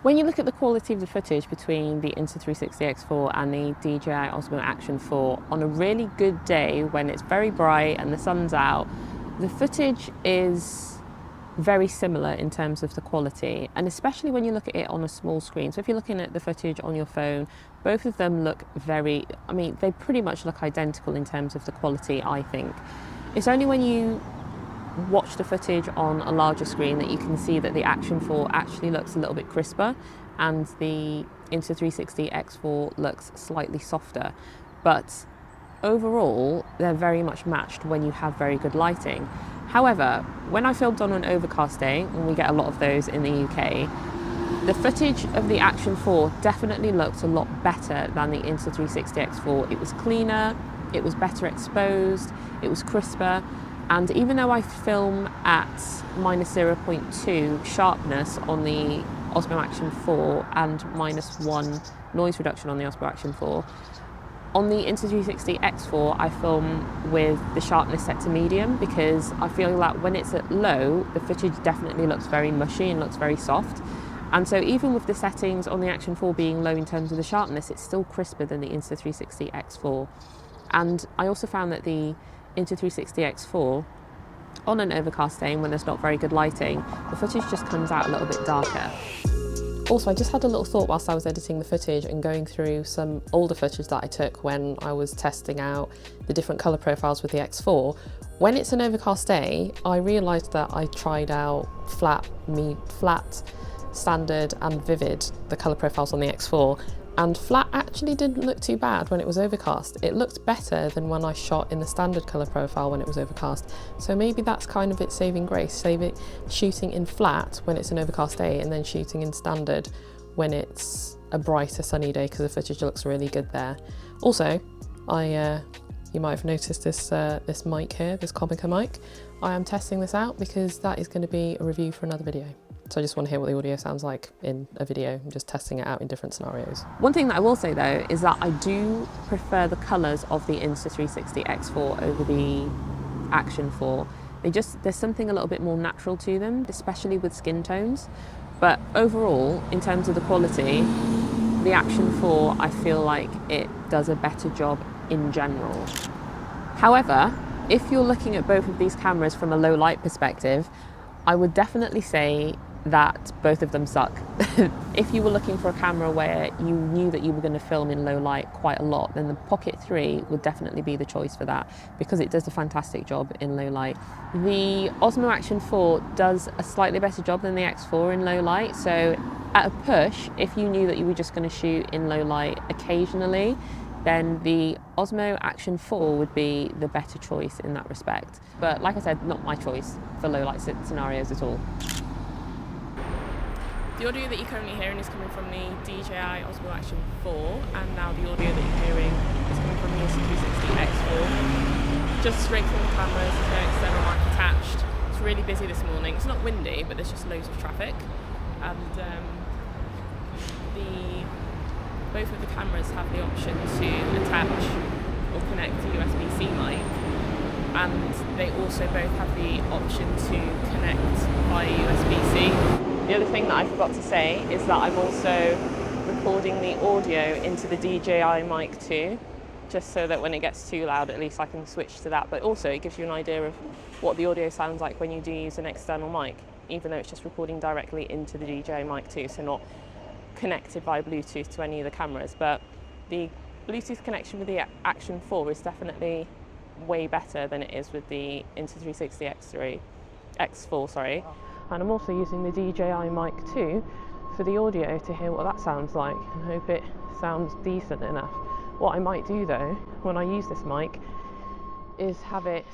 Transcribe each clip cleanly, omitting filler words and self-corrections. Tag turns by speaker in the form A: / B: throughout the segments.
A: When you look at the quality of the footage between the Insta360 X4 and the DJI Osmo Action 4, on a really good day when it's very bright and the sun's out, the footage is very similar in terms of the quality, and especially when you look at it on a small screen. So if you're looking at the footage on your phone, both of them look they pretty much look identical in terms of the quality, I think. It's only when you watch the footage on a larger screen that you can see that the Action 4 actually looks a little bit crisper and the Insta360 X4 looks slightly softer. But overall, they're very much matched when you have very good lighting. However, when I filmed on an overcast day, and we get a lot of those in the UK, the footage of the Action 4 definitely looked a lot better than the Insta360 X4. It was cleaner, it was better exposed, it was crisper, and even though I film at -0.2 sharpness on the Osmo Action 4 and -1 noise reduction on the Osmo Action 4, on the Insta360 X4, I film with the sharpness set to medium because I feel that when it's at low, the footage definitely looks very mushy and looks very soft. And so even with the settings on the Action 4 being low in terms of the sharpness, it's still crisper than the Insta360 X4. And I also found that the Insta360 X4, on an overcast day when there's not very good lighting, the footage just comes out a little bit darker. Also, I just had a little thought whilst I was editing the footage and going through some older footage that I took when I was testing out the different colour profiles with the X4. When it's an overcast day, I realised that I tried out flat, standard and vivid, the colour profiles on the X4, and flat actually didn't look too bad when it was overcast. It looked better than when I shot in the standard colour profile when it was overcast. So maybe that's kind of its saving grace, shooting in flat when it's an overcast day and then shooting in standard when it's a brighter sunny day, because the footage looks really good there. Also, you might have noticed this mic here, this Comica mic. I am testing this out because that is going to be a review for another video. So I just want to hear what the audio sounds like in a video. I'm just testing it out in different scenarios. One thing that I will say though is that I do prefer the colours of the Insta360 X4 over the Action 4. There's something a little bit more natural to them, especially with skin tones. But overall, in terms of the quality, the Action 4, I feel like it does a better job in general. However, if you're looking at both of these cameras from a low light perspective, I would definitely say that both of them suck. If you were looking for a camera where you knew that you were going to film in low light quite a lot, then the Pocket 3 would definitely be the choice for that because it does a fantastic job in low light. The Osmo Action 4 does a slightly better job than the X4 in low light, so at a push, if you knew that you were just going to shoot in low light occasionally, then the Osmo Action 4 would be the better choice in that respect. But like I said, not my choice for low light scenarios at all. The audio that you're currently hearing is coming from the DJI Osmo Action 4, and now the audio that you're hearing is coming from the Insta360 X4. Just straight from the cameras, there's no external mic attached. It's really busy this morning. It's not windy, but there's just loads of traffic. And both of the cameras have the option to attach or connect a USB-C mic, and they also both have the option to connect via USB-C. The other thing that I forgot to say is that I'm also recording the audio into the DJI mic 2, just so that when it gets too loud, at least I can switch to that. But also it gives you an idea of what the audio sounds like when you do use an external mic, even though it's just recording directly into the DJI mic 2, so not connected via Bluetooth to any of the cameras. But the Bluetooth connection with the Action 4 is definitely way better than it is with the Insta360 X4. And I'm also using the DJI mic 2 for the audio to hear what that sounds like and hope it sounds decent enough. What I might do though, when I use this mic, is have it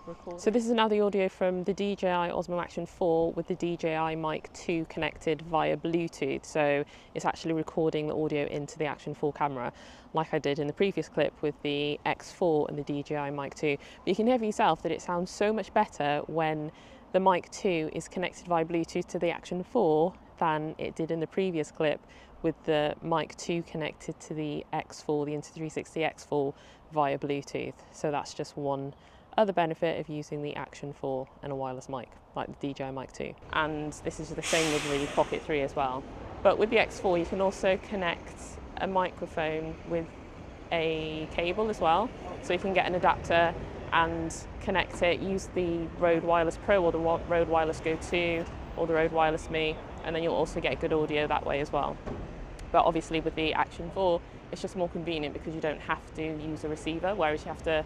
A: record. So this is now the audio from the DJI Osmo Action 4 with the DJI mic 2 connected via Bluetooth. So it's actually recording the audio into the Action 4 camera, like I did in the previous clip with the X4 and the DJI mic 2. But you can hear for yourself that it sounds so much better when the mic 2 is connected via Bluetooth to the Action 4 than it did in the previous clip with the mic 2 connected to the X4, the Insta360 X4 via Bluetooth. So that's just one other benefit of using the Action 4 and a wireless mic, like the DJI mic 2. And this is the same with the Pocket 3 as well. But with the X4 you can also connect a microphone with a cable as well, so you can get an adapter and connect it, use the Rode Wireless Pro or the Rode Wireless Go 2 or the Rode Wireless Me, and then you'll also get good audio that way as well. But obviously with the Action 4 it's just more convenient because you don't have to use a receiver, whereas you have to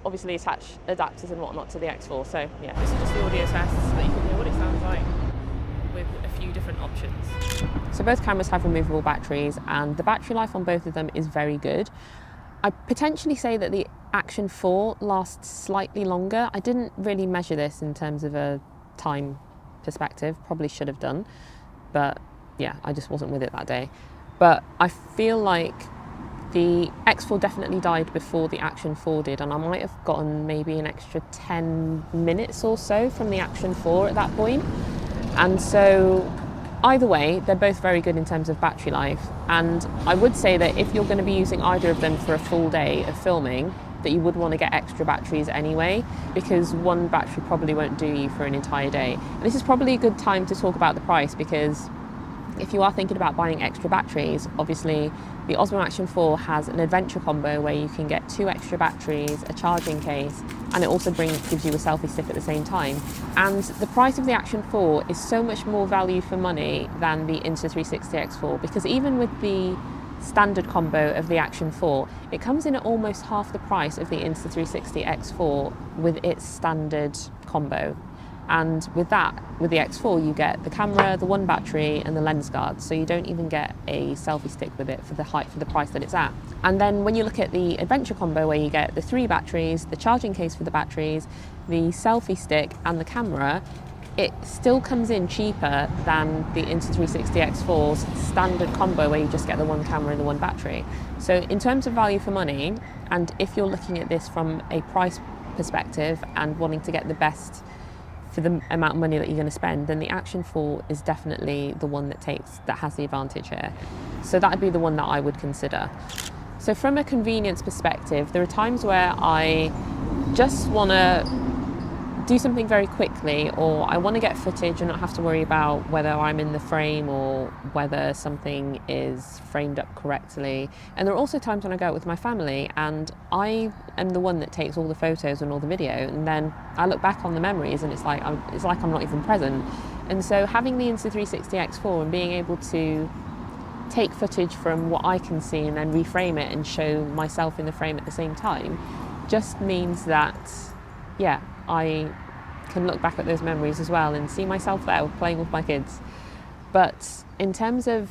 A: obviously attach adapters and whatnot to the X4. So yeah, this is just the audio test so that you can hear what it sounds like with a few different options. So both cameras have removable batteries and the battery life on both of them is very good. I'd potentially say that the Action 4 lasts slightly longer. I didn't really measure this in terms of a time perspective, probably should have done, but yeah, I just wasn't with it that day. But I feel like the X4 definitely died before the Action 4 did, and I might have gotten maybe an extra 10 minutes or so from the Action 4 at that point. And so either way, they're both very good in terms of battery life. And I would say that if you're going to be using either of them for a full day of filming, that you would want to get extra batteries anyway, because one battery probably won't do you for an entire day. And this is probably a good time to talk about the price, because if you are thinking about buying extra batteries, obviously the Osmo Action 4 has an adventure combo where you can get 2 extra batteries, a charging case, and it also gives you a selfie stick at the same time. And the price of the Action 4 is so much more value for money than the Insta360 X4, because even with the standard combo of the Action 4, it comes in at almost half the price of the Insta360 X4 with its standard combo. And with that, with the X4, you get the camera, the one battery, and the lens guard. So you don't even get a selfie stick with it for the price that it's at. And then when you look at the adventure combo, where you get the 3 batteries, the charging case for the batteries, the selfie stick, and the camera, it still comes in cheaper than the Insta360 X4's standard combo, where you just get the one camera and the one battery. So in terms of value for money, and if you're looking at this from a price perspective and wanting to get the best for the amount of money that you're going to spend, then the Action 4 is definitely the one that has the advantage here. So that would be the one that I would consider. So from a convenience perspective, there are times where I just want to do something very quickly, or I want to get footage and not have to worry about whether I'm in the frame or whether something is framed up correctly. And there are also times when I go out with my family and I am the one that takes all the photos and all the video, and then I look back on the memories and it's like I'm not even present. And so having the Insta360 X4 and being able to take footage from what I can see and then reframe it and show myself in the frame at the same time just means that, yeah, I can look back at those memories as well and see myself there playing with my kids. But in terms of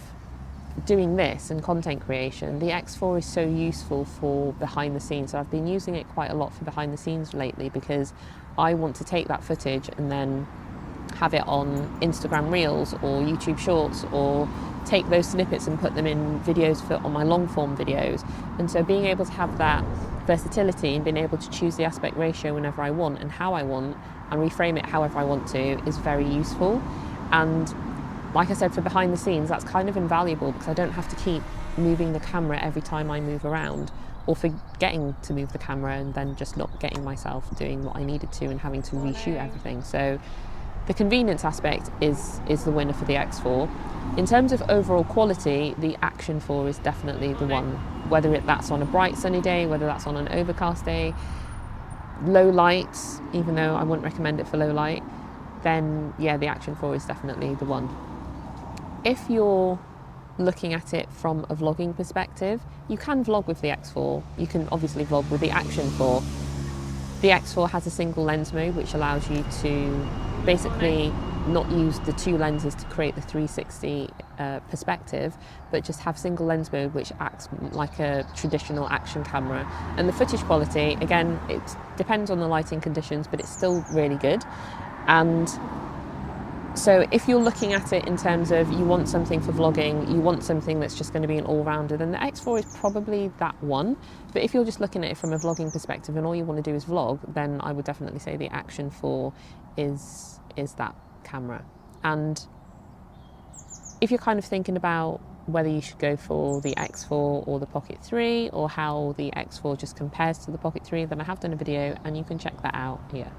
A: doing this and content creation, the X4 is so useful for behind the scenes. So I've been using it quite a lot for behind the scenes lately, because I want to take that footage and then have it on Instagram Reels or YouTube Shorts, or take those snippets and put them in videos on my long form videos. And so being able to have that versatility and being able to choose the aspect ratio whenever I want and how I want, and reframe it however I want to, is very useful. And like I said, for behind the scenes, that's kind of invaluable, because I don't have to keep moving the camera every time I move around, or forgetting to move the camera and then just not getting myself doing what I needed to and having to reshoot everything. So the convenience aspect is the winner for the X4. In terms of overall quality, the Action 4 is definitely the one, whether that's on a bright sunny day, whether that's on an overcast day, low light, even though I wouldn't recommend it for low light, then yeah, the Action 4 is definitely the one. If you're looking at it from a vlogging perspective, you can vlog with the X4. You can obviously vlog with the Action 4. The X4 has a single lens mode, which allows you to basically not use the 2 lenses to create the 360 perspective, but just have single lens mode, which acts like a traditional action camera. And the footage quality, again, it depends on the lighting conditions, but it's still really good. And so if you're looking at it in terms of you want something for vlogging, you want something that's just going to be an all-rounder, then the X4 is probably that one. But if you're just looking at it from a vlogging perspective and all you want to do is vlog, then I would definitely say the Action 4 is that camera. And if you're kind of thinking about whether you should go for the X4 or the Pocket 3, or how the X4 just compares to the Pocket 3, then I have done a video and you can check that out here.